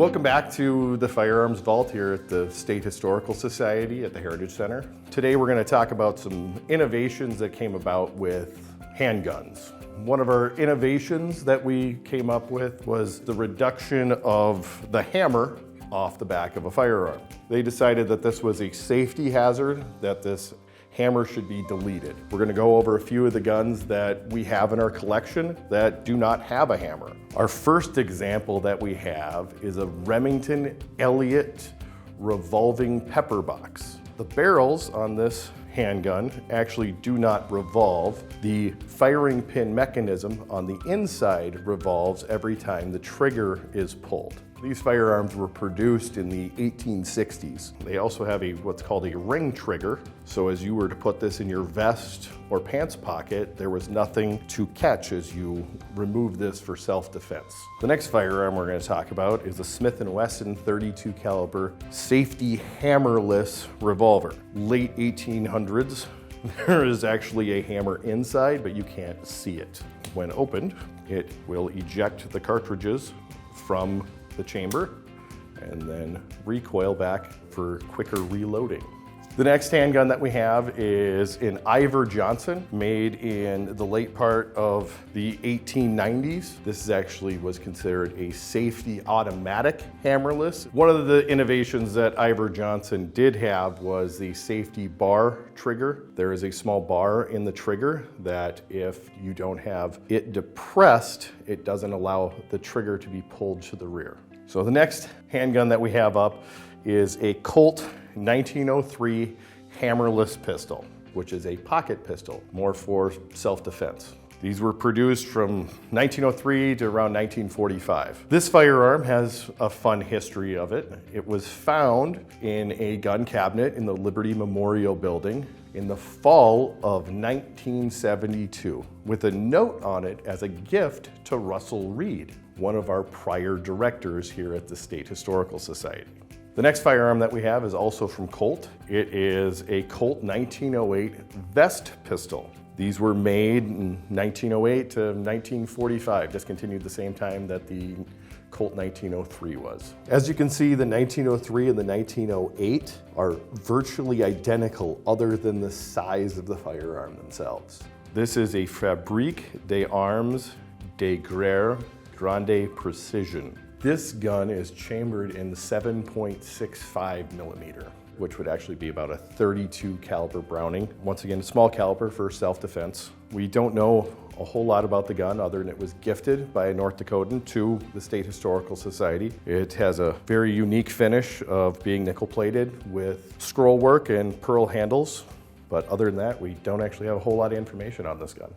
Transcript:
Welcome back to the Firearms Vault here at the State Historical Society at the Heritage Center. Today we're going to talk about some innovations that came about with handguns. One of our innovations that we came up with was the reduction of the hammer off the back of a firearm. They decided that this was a safety hazard, that this hammer should be deleted. We're going to go over a few of the guns that we have in our collection that do not have a hammer. Our first example that we have is a Remington Elliott revolving pepper box. The barrels on this handgun actually do not revolve. The firing pin mechanism on the inside revolves every time the trigger is pulled. These firearms were produced in the 1860s. They also have what's called a ring trigger. So as you were to put this in your vest or pants pocket, there was nothing to catch as you remove this for self-defense. The next firearm we're going to talk about is a Smith & Wesson 32 caliber safety hammerless revolver. Late 1800s. There is actually a hammer inside, but you can't see it. When opened, it will eject the cartridges from the chamber and then recoil back for quicker reloading. The next handgun that we have is an Iver Johnson, made in the late part of the 1890s. This actually was considered a safety automatic hammerless. One of the innovations that Iver Johnson did have was the safety bar trigger. There is a small bar in the trigger that if you don't have it depressed, it doesn't allow the trigger to be pulled to the rear. So the next handgun that we have up is a Colt 1903 hammerless pistol, which is a pocket pistol, more for self-defense. These were produced from 1903 to around 1945. This firearm has a fun history of it. It was found in a gun cabinet in the Liberty Memorial Building in the fall of 1972 with a note on it as a gift to Russell Reed, one of our prior directors here at the State Historical Society. The next firearm that we have is also from Colt. It is a Colt 1908 vest pistol. These were made in 1908 to 1945, discontinued the same time that the Colt 1903 was. As you can see, the 1903 and the 1908 are virtually identical other than the size of the firearm themselves. This is a Fabrique de Arms de Grande Precision. This gun is chambered in the 7.65 millimeter, which would actually be about a 32 caliber Browning. Once again, a small caliber for self-defense. We don't know a whole lot about the gun other than it was gifted by a North Dakotan to the State Historical Society. It has a very unique finish of being nickel plated with scroll work and pearl handles. But other than that, we don't actually have a whole lot of information on this gun.